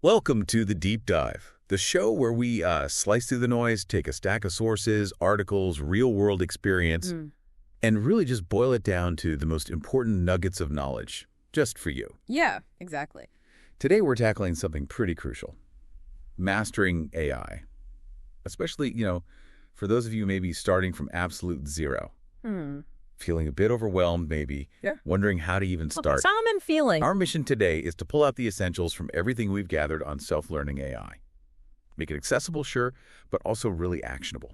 Welcome to The Deep Dive, the show where we slice through the noise, take a stack of sources, articles, real-world experience, and really just boil it down to the most important nuggets of knowledge, just for you. Yeah, exactly. Today we're tackling something pretty crucial, mastering AI. Especially, for those of you maybe starting from absolute zero. Feeling a bit overwhelmed, maybe, wondering how to even start. Common feeling. Our mission today is to pull out the essentials from everything we've gathered on self-learning AI. Make it accessible, sure, but also really actionable.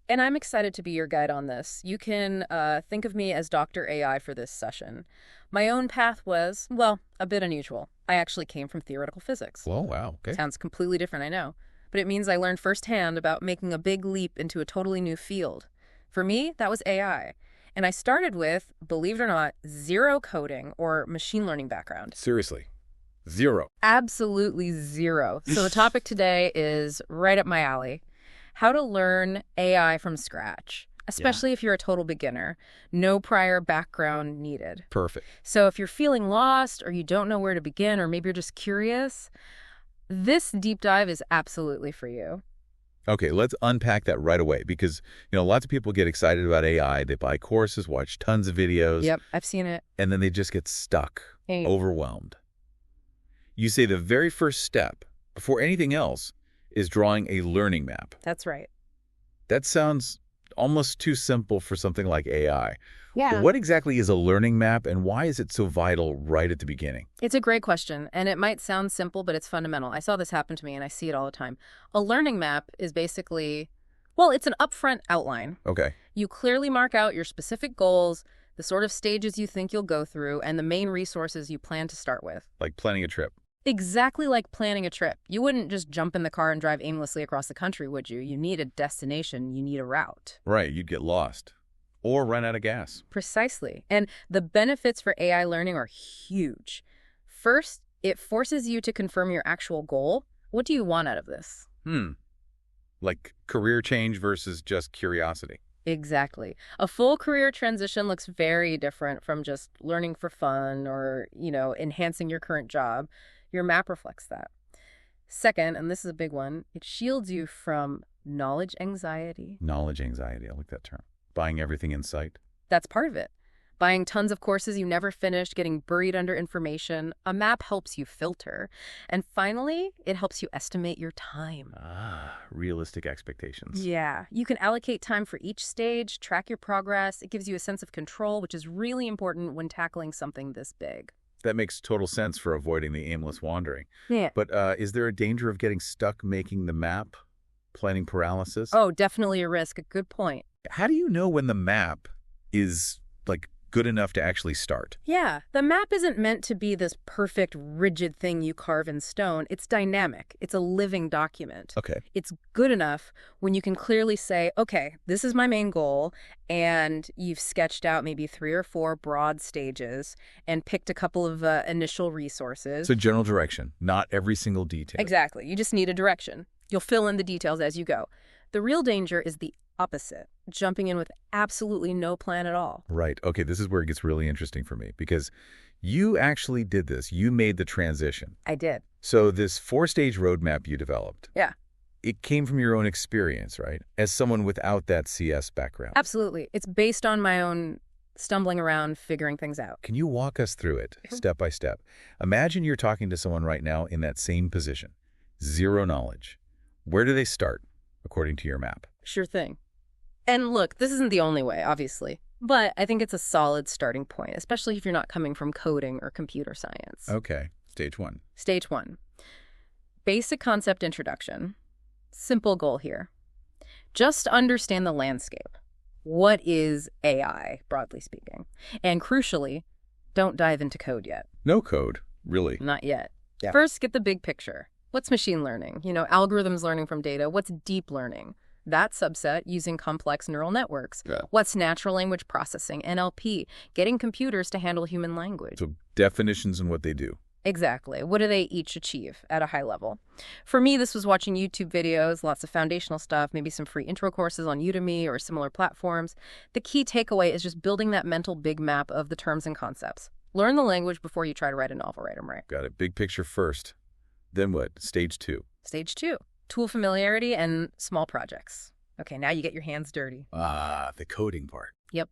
And I'm excited to be your guide on this. You can think of me as Dr. AI for this session. My own path was, well, a bit unusual. I actually came from theoretical physics. Oh, wow. Okay. Sounds completely different, I know. But it means I learned firsthand about making a big leap into a totally new field. For me, that was AI. And I started with, believe it or not, zero coding or machine learning background. Seriously. Zero. Absolutely zero. So the topic today is right up my alley. How to learn AI from scratch, especially if you're a total beginner. No prior background needed. Perfect. So if you're feeling lost or you don't know where to begin or maybe you're just curious, this deep dive is absolutely for you. Okay, let's unpack that right away because, lots of people get excited about AI. They buy courses, watch tons of videos. Yep, I've seen it. And then they just get stuck, overwhelmed. You say the very first step, before anything else, is drawing a learning map. That's right. That sounds almost too simple for something like AI. Yeah. What exactly is a learning map and why is it so vital right at the beginning? It's a great question, and it might sound simple, but it's fundamental. I saw this happen to me, and I see it all the time. A learning map is basically, well, it's an upfront outline. Okay. You clearly mark out your specific goals, the sort of stages you think you'll go through, and the main resources you plan to start with. Like planning a trip. Exactly like planning a trip. You wouldn't just jump in the car and drive aimlessly across the country, would you? You need a destination. You need a route. Right. You'd get lost. Or run out of gas. Precisely. And the benefits for AI learning are huge. First, it forces you to confirm your actual goal. What do you want out of this? Like career change versus just curiosity. Exactly. A full career transition looks very different from just learning for fun or, enhancing your current job. Your map reflects that. Second, and this is a big one, it shields you from knowledge anxiety. Knowledge anxiety. I like that term. Buying everything in sight. That's part of it. Buying tons of courses you never finished, getting buried under information. A map helps you filter. And finally, it helps you estimate your time. Realistic expectations. Yeah. You can allocate time for each stage, track your progress. It gives you a sense of control, which is really important when tackling something this big. That makes total sense for avoiding the aimless wandering. Yeah. But is there a danger of getting stuck making the map? Planning paralysis? Oh, definitely a risk. A good point. How do you know when the map is, good enough to actually start? Yeah, the map isn't meant to be this perfect, rigid thing you carve in stone. It's dynamic. It's a living document. Okay. It's good enough when you can clearly say, okay, this is my main goal, and you've sketched out maybe 3 or 4 broad stages and picked a couple of initial resources. So general direction, not every single detail. Exactly. You just need a direction. You'll fill in the details as you go. The real danger is the opposite, jumping in with absolutely no plan at all. Right. Okay, this is where it gets really interesting for me because you actually did this. You made the transition. I did. So this 4-stage roadmap you developed. Yeah. It came from your own experience, right? As someone without that CS background. Absolutely. It's based on my own stumbling around, figuring things out. Can you walk us through it step by step? Imagine you're talking to someone right now in that same position. Zero knowledge. Where do they start, according to your map? Sure thing. And look, this isn't the only way, obviously. But I think it's a solid starting point, especially if you're not coming from coding or computer science. Okay. Stage 1. Stage 1. Basic concept introduction. Simple goal here. Just understand the landscape. What is AI, broadly speaking? And crucially, don't dive into code yet. No code, really. Not yet. Yeah. First, get the big picture. What's machine learning? Algorithms learning from data. What's deep learning? That subset using complex neural networks. Yeah. What's natural language processing, NLP? Getting computers to handle human language. So definitions and what they do. Exactly. What do they each achieve at a high level? For me, this was watching YouTube videos, lots of foundational stuff, maybe some free intro courses on Udemy or similar platforms. The key takeaway is just building that mental big map of the terms and concepts. Learn the language before you try to write a novel, right? Got it. Big picture first. Then what? Stage 2. Stage 2, tool familiarity and small projects. Okay, now you get your hands dirty. Ah, the coding part. Yep.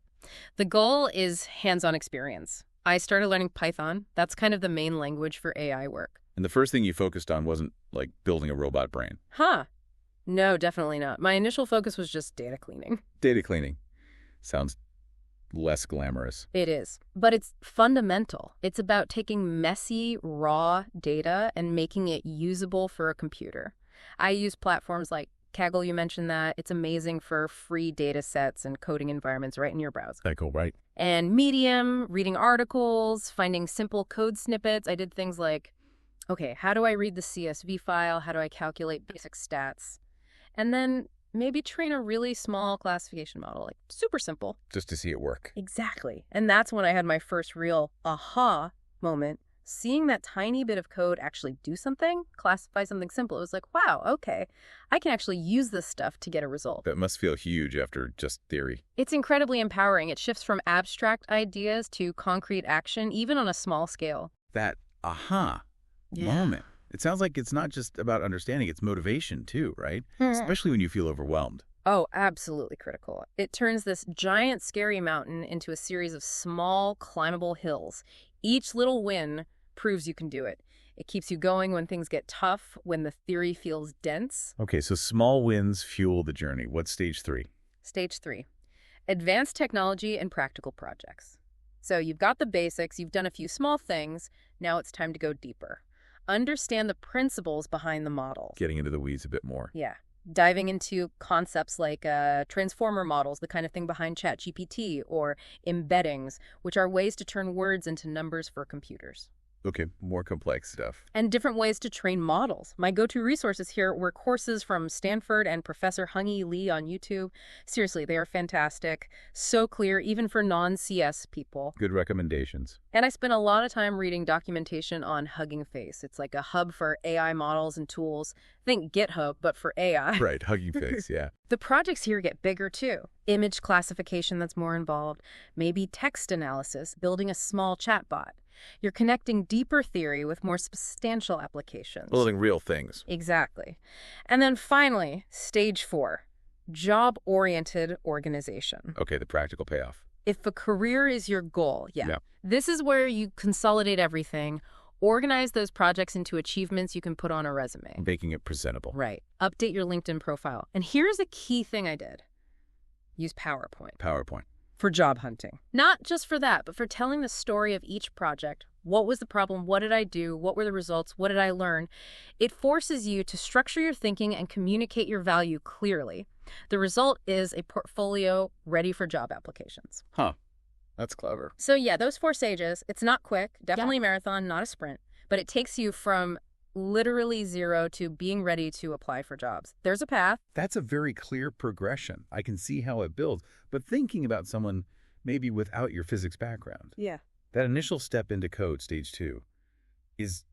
The goal is hands-on experience. I started learning Python. That's kind of the main language for AI work. And the first thing you focused on wasn't like building a robot brain. Huh. No, definitely not. My initial focus was just data cleaning. Data cleaning. Sounds less glamorous. It is. But it's fundamental. It's about taking messy, raw data and making it usable for a computer. I use platforms like Kaggle, you mentioned that. It's amazing for free data sets and coding environments right in your browser. Kaggle, right? And Medium, reading articles, finding simple code snippets. I did things like, okay, how do I read the CSV file? How do I calculate basic stats? And then maybe train a really small classification model, like super simple. Just to see it work. Exactly. And that's when I had my first real aha moment. Seeing that tiny bit of code actually do something, classify something simple, it was like, wow, okay, I can actually use this stuff to get a result. That must feel huge after just theory. It's incredibly empowering. It shifts from abstract ideas to concrete action, even on a small scale. That aha moment. It sounds like it's not just about understanding, it's motivation too, right? Especially when you feel overwhelmed. Oh, absolutely critical. It turns this giant, scary mountain into a series of small, climbable hills. Each little win proves you can do it. It keeps you going when things get tough, when the theory feels dense. Okay, so small wins fuel the journey. What's stage 3? Stage 3, advanced technology and practical projects. So you've got the basics, you've done a few small things, now it's time to go deeper. Understand the principles behind the models. Getting into the weeds a bit more. Yeah. Diving into concepts like transformer models, the kind of thing behind ChatGPT, or embeddings, which are ways to turn words into numbers for computers. Okay, more complex stuff. And different ways to train models. My go-to resources here were courses from Stanford and Professor Hung-Yi Lee on YouTube. Seriously, they are fantastic. So clear, even for non-CS people. Good recommendations. And I spent a lot of time reading documentation on Hugging Face. It's like a hub for AI models and tools. Think GitHub, but for AI. Right, Hugging Face, yeah. The projects here get bigger too. Image classification that's more involved. Maybe text analysis, building a small chatbot. You're connecting deeper theory with more substantial applications. Building real things. Exactly. And then finally, stage 4, job-oriented organization. Okay, the practical payoff. If a career is your goal, this is where you consolidate everything, organize those projects into achievements you can put on a resume. Making it presentable. Right. Update your LinkedIn profile. And here's a key thing I did. Use PowerPoint. PowerPoint. For job hunting. Not just for that, but for telling the story of each project. What was the problem? What did I do? What were the results? What did I learn? It forces you to structure your thinking and communicate your value clearly. The result is a portfolio ready for job applications. Huh. That's clever. So yeah, those 4 stages, it's not quick, definitely a marathon, not a sprint, but it takes you from literally 0 to being ready to apply for jobs. There's a path. That's a very clear progression. I can see how it builds. But thinking about someone maybe without your physics background. Yeah. That initial step into code, stage 2, is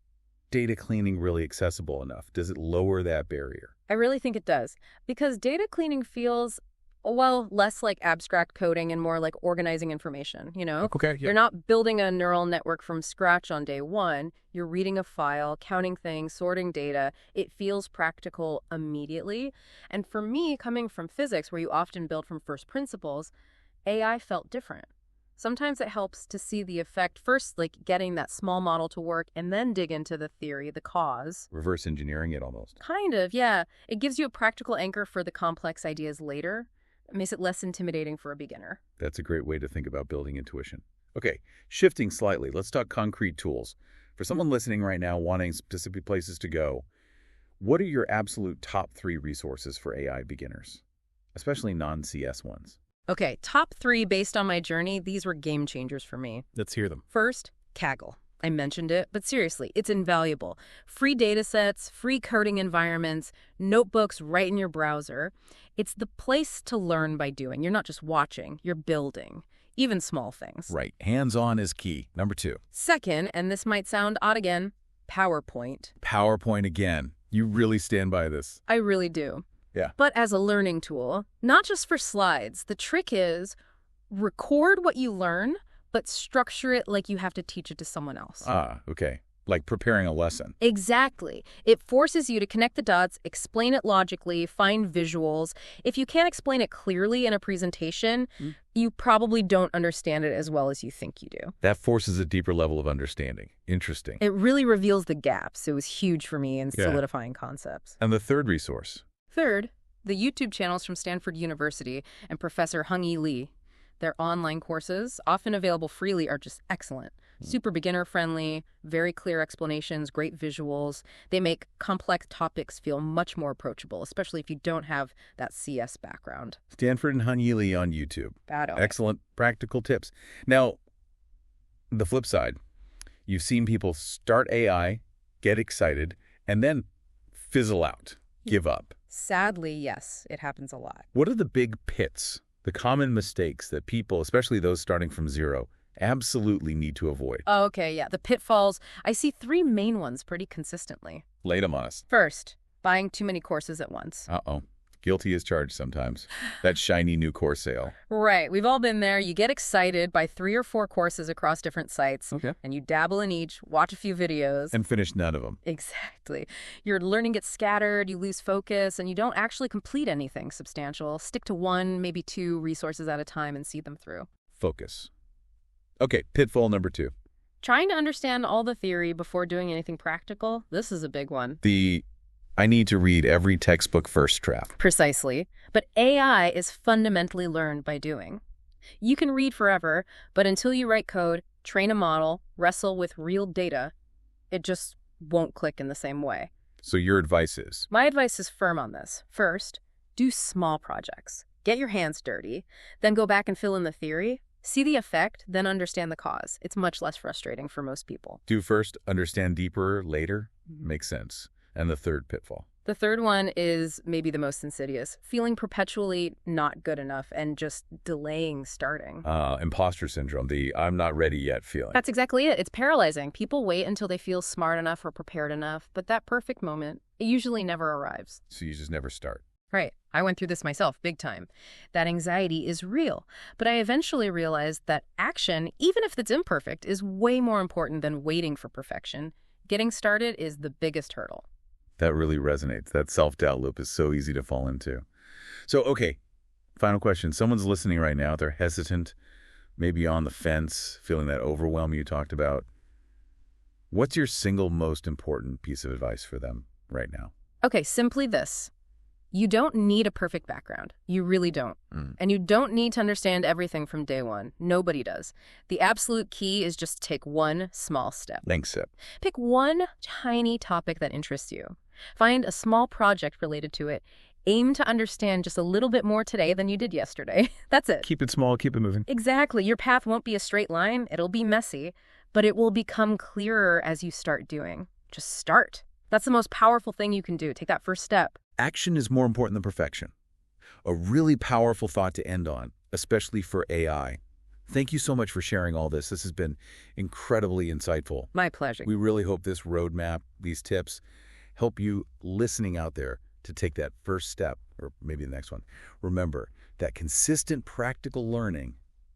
data cleaning really accessible enough? Does it lower that barrier? I really think it does. Because data cleaning feels, well, less like abstract coding and more like organizing information, you know? Okay, yeah. You're not building a neural network from scratch on day 1. You're reading a file, counting things, sorting data. It feels practical immediately. And for me, coming from physics, where you often build from first principles, AI felt different. Sometimes it helps to see the effect first, like getting that small model to work, and then dig into the theory, the cause. Reverse engineering it almost. Kind of, yeah. It gives you a practical anchor for the complex ideas later. It makes it less intimidating for a beginner. That's a great way to think about building intuition. Okay, shifting slightly, let's talk concrete tools. For someone listening right now wanting specific places to go, what are your absolute top 3 resources for AI beginners, especially non-CS ones? Okay, top 3 based on my journey, these were game changers for me. Let's hear them. First, Kaggle. I mentioned it, but seriously, it's invaluable. Free data sets, free coding environments, notebooks right in your browser. It's the place to learn by doing. You're not just watching, you're building, even small things. Right. Hands-on is key. Number 2. Second, and this might sound odd again, PowerPoint. PowerPoint again. You really stand by this. I really do. Yeah. But as a learning tool, not just for slides. The trick is record what you learn, but structure it like you have to teach it to someone else. Ah, okay. like preparing a lesson. Exactly. It forces you to connect the dots, explain it logically, find visuals. If you can't explain it clearly in a presentation, you probably don't understand it as well as you think you do. That forces a deeper level of understanding. Interesting. It really reveals the gaps. It was huge for me in solidifying concepts. And the third resource? Third, the YouTube channels from Stanford University and Professor Hung-Yi Lee. Their online courses, often available freely, are just excellent. Super beginner-friendly, very clear explanations, great visuals. They make complex topics feel much more approachable, especially if you don't have that CS background. Stanford and Hung-Yi Lee on YouTube. Bado. Excellent practical tips. Now, the flip side, you've seen people start AI, get excited, and then fizzle out, give up. Sadly, yes, it happens a lot. What are the big pits, the common mistakes that people, especially those starting from zero, absolutely need to avoid? Oh, okay, yeah. The pitfalls. I see 3 main ones pretty consistently. Lay them on us. First, buying too many courses at once. Uh-oh. Guilty as charged sometimes. That shiny new course sale. Right. We've all been there. You get excited by 3 or 4 courses across different sites. Okay. And you dabble in each, watch a few videos. And finish none of them. Exactly. Your learning gets scattered, you lose focus, and you don't actually complete anything substantial. Stick to 1, maybe 2 resources at a time and see them through. Focus. Okay, pitfall number 2. Trying to understand all the theory before doing anything practical, this is a big one. I need to read every textbook first trap. Precisely. But AI is fundamentally learned by doing. You can read forever, but until you write code, train a model, wrestle with real data, it just won't click in the same way. So your advice is? My advice is firm on this. First, do small projects. Get your hands dirty, then go back and fill in the theory. See the effect, then understand the cause. It's much less frustrating for most people. Do first, understand deeper later? Makes sense. And the third pitfall? The third one is maybe the most insidious. Feeling perpetually not good enough and just delaying starting. Imposter syndrome, the I'm not ready yet feeling. That's exactly it. It's paralyzing. People wait until they feel smart enough or prepared enough, but that perfect moment, it usually never arrives. So you just never start. Right. I went through this myself, big time. That anxiety is real. But I eventually realized that action, even if it's imperfect, is way more important than waiting for perfection. Getting started is the biggest hurdle. That really resonates. That self-doubt loop is so easy to fall into. So, okay, final question. Someone's listening right now. They're hesitant, maybe on the fence, feeling that overwhelm you talked about. What's your single most important piece of advice for them right now? Okay, simply this. You don't need a perfect background. You really don't. And you don't need to understand everything from day one. Nobody does. The absolute key is just take one small step. Thanks, Sip. Pick one tiny topic that interests you. Find a small project related to it. Aim to understand just a little bit more today than you did yesterday. That's it. Keep it small, keep it moving. Exactly. Your path won't be a straight line. It'll be messy, but it will become clearer as you start doing. Just start. That's the most powerful thing you can do. Take that first step. Action is more important than perfection. A really powerful thought to end on, especially for AI. Thank you so much for sharing all this. This has been incredibly insightful. My pleasure. We really hope this roadmap, these tips, help you listening out there to take that first step, or maybe the next one. Remember, that consistent practical learning,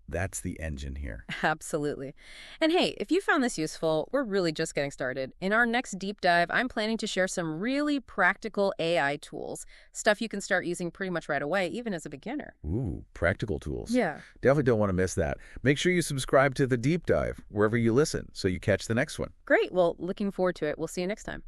that's the engine here. Absolutely. And hey, if you found this useful, we're really just getting started. In our next deep dive, I'm planning to share some really practical AI tools, stuff you can start using pretty much right away, even as a beginner. Ooh, practical tools. Yeah. Definitely don't want to miss that. Make sure you subscribe to the deep dive wherever you listen so you catch the next one. Great. Well, looking forward to it. We'll see you next time.